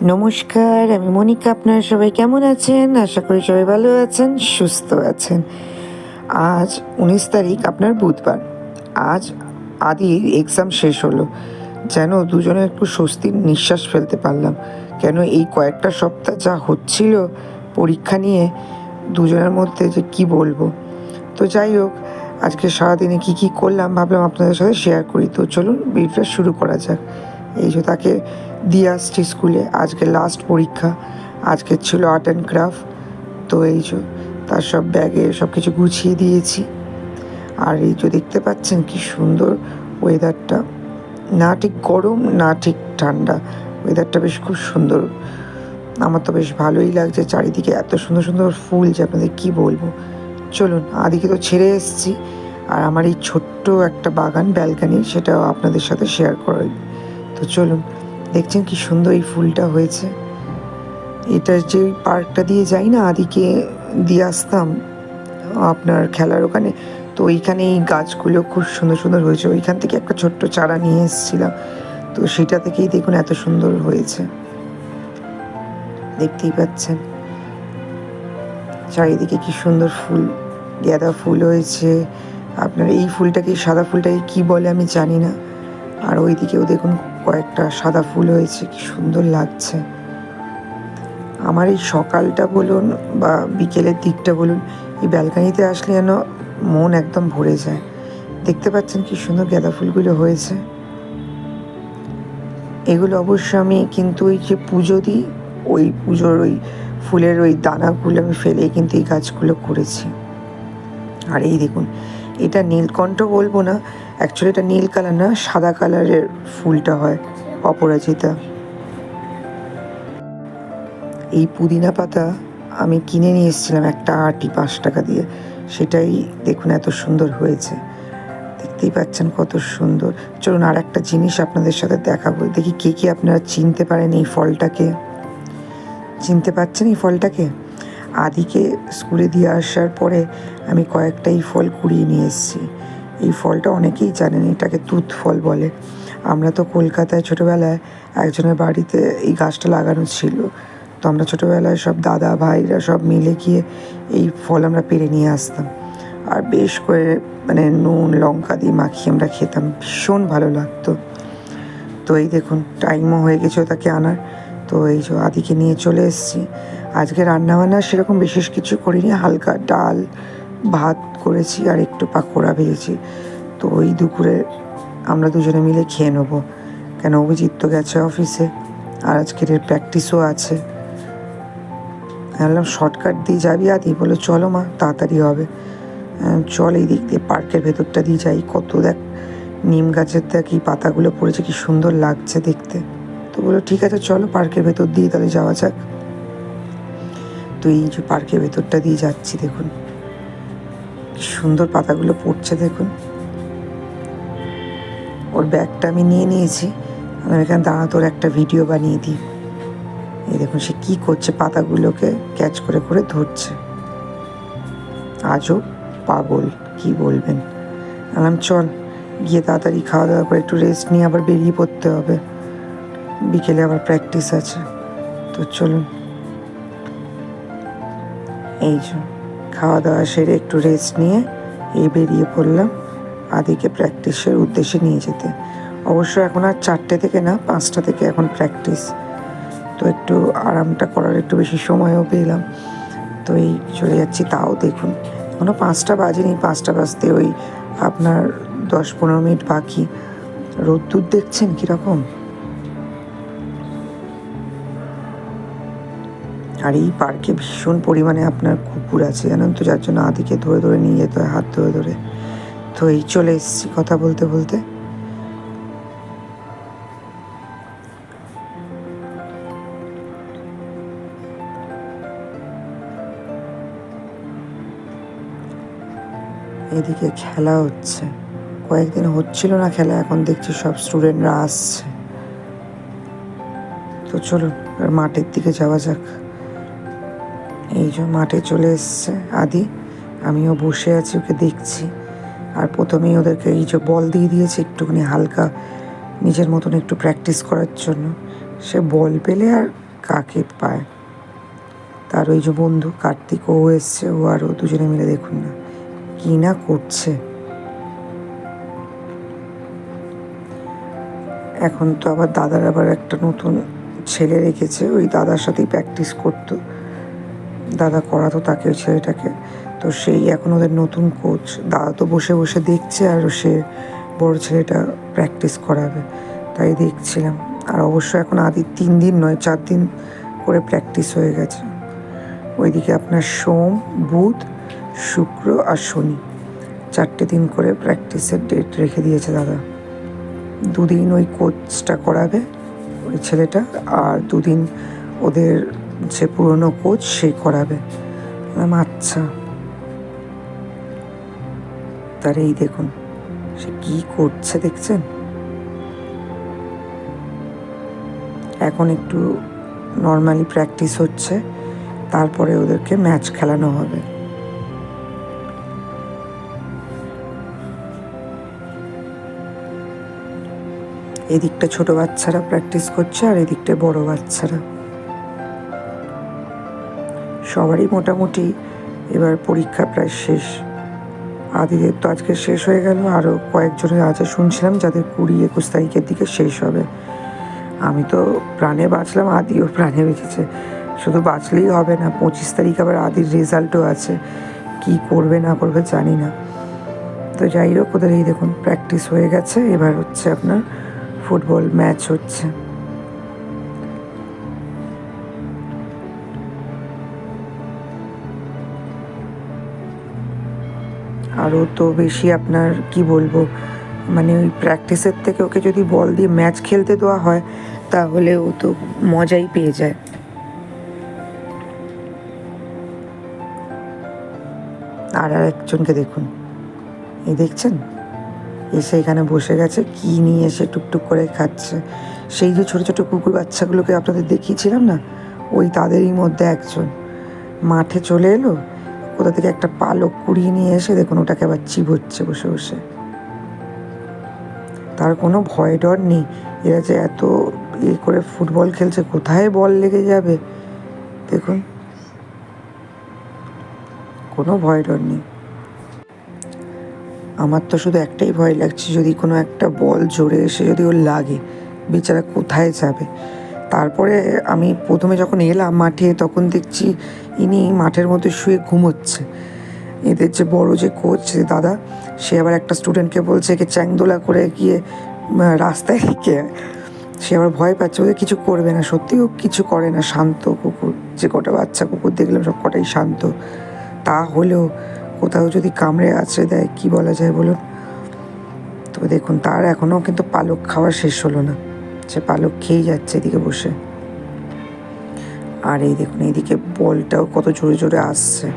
নমস্কার, আমি মনিকা। আপনারা সবাই কেমন আছেন? আশা করি সবাই ভালো আছেন, সুস্থ আছেন। আজ 19 তারিখ, আপনার বুধবার। আজ আদির এক্সাম শেষ হলো। যেন দুজনে একটু স্বস্তির নিঃশ্বাস ফেলতে পারলাম। কেন এই কয়েকটা সপ্তাহ যা হচ্ছিল পরীক্ষা নিয়ে, দুজনের মধ্যে যে কি বলবো। তো যাই হোক, আজকে সারাদিনে কি কি করলাম ভাবলাম আপনাদের সাথে শেয়ার করি। তো চলুন ভিডিওটা শুরু করা যাক। এই যে তাকে দিয়ে আসছি স্কুলে, আজকে লাস্ট পরীক্ষা। আজকে ছিল আর্ট অ্যান্ড ক্রাফট। তো এই যে তার সব ব্যাগে সব কিছু গুছিয়ে দিয়েছি। আর এই যে দেখতে পাচ্ছেন কি সুন্দর ওয়েদারটা, না ঠিক গরম না ঠিক ঠান্ডা, ওয়েদারটা বেশ খুব সুন্দর। আমার তো বেশ ভালোই লাগছে, চারিদিকে এত সুন্দর সুন্দর ফুল যে আপনাদের কি বলবো। চলুন, আদিকে তো ছেড়ে এসেছি, আর আমার এই ছোট্ট একটা বাগান ব্যালকানি, সেটাও আপনাদের সাথে শেয়ার করাই। তো চলুন, দেখছেন কি সুন্দর এই ফুলটা হয়েছে। এটা যে পার্কটা দিয়ে যাই না, আদিকে দিয়ে আসতাম আপনার খেলার ওখানে, তো ওইখানে এই গাছগুলো খুব সুন্দর সুন্দর হয়েছে। ওইখান থেকে একটা ছোট্ট চারা নিয়ে এসেছিলাম, তো সেটা থেকেই দেখুন এত সুন্দর হয়েছে, দেখতেই পাচ্ছেন। চারিদিকে কি সুন্দর ফুল, গাঁদা ফুল হয়েছে। আপনার এই ফুলটাকে, সাদা ফুলটাকে কি বলে আমি জানি না। আর ওইদিকেও দেখুন কয়েকটা সাদা ফুল হয়েছে, কি সুন্দর লাগছে। আমার এই সকালটা বলুন বা বিকেলের দিকটা বলুন, এই ব্যালকানিতে আসলে যেন মন একদম ভরে যায়। দেখতে পাচ্ছেন কি সুন্দর গাঁদা ফুলগুলো হয়েছে। এগুলো অবশ্য আমি কিন্তু ওই যে পুজো দিই, ওই পুজোর ওই ফুলের ওই দানাগুলো আমি ফেলে কিন্তু এই গাছগুলো করেছি। আর এই দেখুন, এটা নীলকণ্ঠ বলবো না, অ্যাকচুয়ালি এটা নীল কালার না, সাদা কালারের ফুলটা হয়, অপরাজিতা। এই পুদিনা পাতা আমি কিনে নিয়ে এসেছিলাম একটা আটি 5 টাকা দিয়ে, সেটাই দেখুন এত সুন্দর হয়েছে, দেখতেই পাচ্ছেন কত সুন্দর। চলুন আর একটা জিনিস আপনাদের সাথে দেখাবো, দেখি কে কে আপনারা চিনতে পারেন এই ফলটাকে। চিনতে পারছেন এই ফলটাকে? আদিকে স্কুলে দিয়ে আসার পরে আমি কয়েকটা এই ফল কুড়িয়ে নিয়ে এসেছি। এই ফলটা অনেকেই জানেন, এটাকে তুত ফল বলে। আমরা তো কলকাতায় ছোটোবেলায় একজনের বাড়িতে এই গাছটা লাগানো ছিল, তো আমরা ছোটোবেলায় সব দাদা ভাইরা সব মিলে গিয়ে এই ফল আমরা পেড়ে নিয়ে আসতাম, আর বেশ করে মানে নুন লঙ্কা দিয়ে মাখিয়ে আমরা খেতাম, ভীষণ ভালো লাগতো। তো এই দেখুন টাইমও হয়ে গেছে তাকে আনার, তো এই যে আদিকে নিয়ে চলে এসেছি। আজকে রান্নাবান্না সেরকম বিশেষ কিছু করিনি, হালকা ডাল ভাত করেছি আর একটু পাকোড়া ভেজেছি। তো ওই দুপুরে আমরা দুজনে মিলে খেয়ে নেবো, কেন অভিজিৎ তো গেছে অফিসে, আর আজকের প্র্যাকটিসও আছে। বললাম শর্টকাট দিয়ে যাবি আদি? বলো চলো মা, তাড়াতাড়ি হবে। চল এই দিক দিয়ে পার্কের ভেতরটা দিয়ে যাই, কত দেখ নিম গাছের দেখ এই পাতাগুলো পড়েছে, কি সুন্দর লাগছে দেখতে। তো বলো ঠিক আছে চলো পার্কের ভেতর দিয়ে তাহলে যাওয়া যাক। তো এই যে পার্কের ভেতরটা দিয়ে যাচ্ছি, দেখুন কি সুন্দর পাতাগুলো পড়ছে দেখুন। ওর ব্যাগটা আমি নিয়ে নিয়েছি, আমি এখানে দাঁড়া তোর একটা ভিডিও বানিয়ে দিই। এই দেখুন সে কী করছে, পাতাগুলোকে ক্যাচ করে করে ধরছে, আজও পাগল, কি বলবেন। বললাম চল গিয়ে তাড়াতাড়ি খাওয়া দাওয়া করে একটু রেস্ট নিয়ে আবার বেরিয়ে পড়তে হবে, বিকেলে আবার প্র্যাকটিস আছে। তো চলুন, এই যে খাওয়া দাওয়া সেরে একটু রেস্ট নিয়ে এই বেরিয়ে পড়লাম আদিকে প্র্যাকটিসের উদ্দেশ্যে নিয়ে যেতে। অবশ্য এখন আর 4টে থেকে না, 5টা থেকে এখন প্র্যাকটিস, তো একটু আরামটা করার একটু বেশি সময়ও পেলাম। তো এই চলে যাচ্ছি, তাও দেখুন এখনও 5টা বাজেনি, 5টা বাজতে ওই আপনার 10-15 মিনিট বাকি। রোদ্দুর দেখছেন কীরকম। আর এই পার্কে ভীষণ পরিমাণে আপনার কুকুর আছে জানেন তো, যার জন্য আদিকে ধরে ধরে নিয়ে যেতে হয়, হাত ধরে ধরে। তো এই চলে এসেছি কথা বলতে বলতে। এদিকে খেলা হচ্ছে, কয়েকদিন হচ্ছিল না খেলা, এখন দেখছি সব স্টুডেন্টরা আসছে। তো চলুন আর মাঠের দিকে যাওয়া যাক। এই যে মাঠে চলে এসছে আদি, আমিও বসে আছি ওকে দেখছি। আর প্রথমেই ওদেরকে এই যে বল দিয়ে দিয়েছে একটুখানি হালকা নিজের মতন একটু প্র্যাকটিস করার জন্য। সে বল পেলে আর কাকে পায়। তার ওই যে বন্ধু কার্তিক, ও এসছে, ও আর ও দুজনে মিলে দেখুন না কি না করছে। এখন তো আবার দাদার আবার একটা নতুন ছেলে রেখেছে, ওই দাদার সাথেই প্র্যাকটিস করতো, দাদা করাতো তাকে, ওই ছেলেটাকে। তো সেই এখন ওদের নতুন কোচ। দাদা তো বসে বসে দেখছে আর সে বড় ছেলেটা প্র্যাকটিস করাবে, তাই দেখছিলাম। আর অবশ্য এখন আদির 3 দিন নয় 4 দিন করে প্র্যাকটিস হয়ে গেছে। ওইদিকে আপনার সোম, বুধ, শুক্র আর শনি 4টে দিন করে প্র্যাকটিসের ডেট রেখে দিয়েছে দাদা। 2 দিন ওই কোচটা করাবে ওই ছেলেটা, আর 2 দিন ওদের যে পুরনো কোচ সে করাবে। আচ্ছা, তার এই দেখুন সে কি করছে দেখছেন। এখন একটু নর্মালি প্র্যাকটিস হচ্ছে, তারপরে ওদেরকে ম্যাচ খেলানো হবে। এদিকটা ছোট বাচ্চারা প্র্যাকটিস করছে আর এদিকটা বড় বাচ্চারা। সবারই মোটামুটি এবার পরীক্ষা প্রায় শেষ। আদিদের তো আজকে শেষ হয়ে গেল, আরও কয়েকজনের আছে শুনছিলাম যাদের 20-21 তারিখের দিকে শেষ হবে। আমি তো প্রাণে বাঁচলাম, আদিও প্রাণে বেঁচেছে। শুধু বাঁচলেই হবে না, 25 তারিখ আবার আদির রেজাল্টও আছে, কি করবে না করবে জানি না। তো যাই হোক, ওদের এই দেখুন প্র্যাকটিস হয়ে গেছে, এবার হচ্ছে আপনার ফুটবল ম্যাচ হচ্ছে। আরও তো বেশি আপনার কি বলবো, মানে ওই প্র্যাকটিসের থেকে ওকে যদি বল দিয়ে ম্যাচ খেলতে দেওয়া হয় তাহলে ও তো মজাই পেয়ে যায়। আর একজনকে দেখুন, এই দেখছেন এসে এখানে বসে গেছে, কি নিয়ে এসে টুকটুক করে খাচ্ছে। সেই যে ছোটো ছোটো কুকুর বাচ্চাগুলোকে আপনাদের দেখিয়েছিলাম না, ওই তাদেরই মধ্যে একজন মাঠে চলে এলো, কোথা থেকে একটা পালক কুড়িয়ে নিয়ে এসে দেখুন ওটাকে আবার চিবোচ্ছে বসে বসে। তার কোনো ভয় ডর নেই। এরা যে এত করে ফুটবল খেলছে, কোথায় বল লেগে যাবে দেখুন, কোনো ভয় ডর নেই। আমার তো শুধু একটাই ভয় লাগছে, যদি কোনো একটা বল জোরে এসে যদি ওর লাগে, বেচারা কোথায় যাবে। তারপরে আমি প্রথমে যখন এলাম মাঠে, তখন দেখছি ইনি মাঠের মধ্যে শুয়ে ঘুমোচ্ছে। এদের যে বড় যে কোচ দাদা, সে আবার একটা স্টুডেন্টকে বলছে একে চ্যাংদোলা করে গিয়ে রাস্তায় রেখে, সে আবার ভয় পাচ্ছে, ওদের কিছু করবে না। সত্যিও কিছু করে না, শান্ত কুকুর। যে কটা বাচ্চা কুকুর দেখলাম সব কটাই শান্ত। তা হলেও কোথাও যদি কামড়ে আছড়ে দেয় কী বলা যায় বলুন। তো দেখুন তার এখনও কিন্তু পালক খাওয়া শেষ হলো না, সে পালক খেয়েই যাচ্ছে এদিকে বসে। আর এই দেখুন এইদিকে বলটাও কত জোরে জোরে আসছে।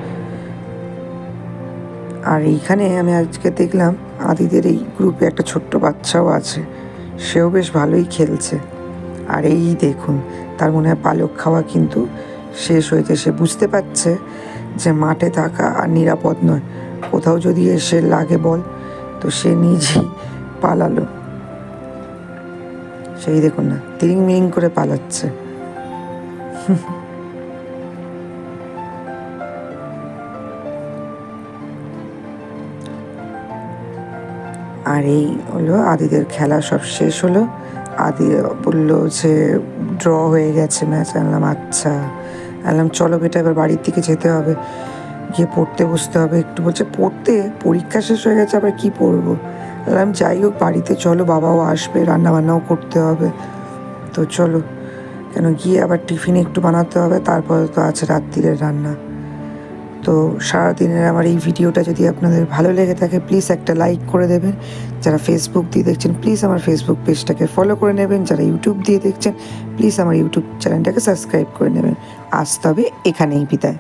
আর এইখানে আমি আজকে দেখলাম আদিদের এই গ্রুপে একটা ছোট্ট বাচ্চাও আছে, সেও বেশ ভালোই খেলছে। আর এই দেখুন তার মনে হয় পালক খাওয়া কিন্তু শেষ হয়েছে। সে বুঝতে পারছে যে মাঠে থাকা আর নিরাপদ নয়, কোথাও যদি এসে লাগে বল তো সে নিজেই পালালো। সেই দেখুন না তিরিং মিরিং করে পালাচ্ছে। আর এই হলো আদিদের খেলা সব শেষ হলো। আদি বললো যে ড্র হয়ে গেছে ম্যাচ। আনলাম আচ্ছা, আনলাম চলো বেটা এবার বাড়ির দিকে যেতে হবে, গিয়ে পড়তে বসতে হবে একটু। বলছে পড়তে, পরীক্ষা শেষ হয়ে গেছে আবার কি পড়বো। বললাম যাই হোক বাড়িতে চলো, বাবাও আসবে, রান্না বান্নাও করতে হবে, তো চলো। কেন গিয়ে আবার টিফিন একটু বানাতে হবে, তারপরে তো আছে রাত্রিরের রান্না। তো সারাদিনের আমার এই ভিডিওটা যদি আপনাদের ভালো লেগে থাকে প্লিজ একটা লাইক করে দেবেন। যারা ফেসবুক দিয়ে দেখছেন প্লিজ আমার ফেসবুক পেজটাকে ফলো করে নেবেন। যারা ইউটিউব দিয়ে দেখছেন প্লিজ আমার ইউটিউব চ্যানেলটাকে সাবস্ক্রাইব করে নেবেন। আজ তবে এখানেই বিদায়।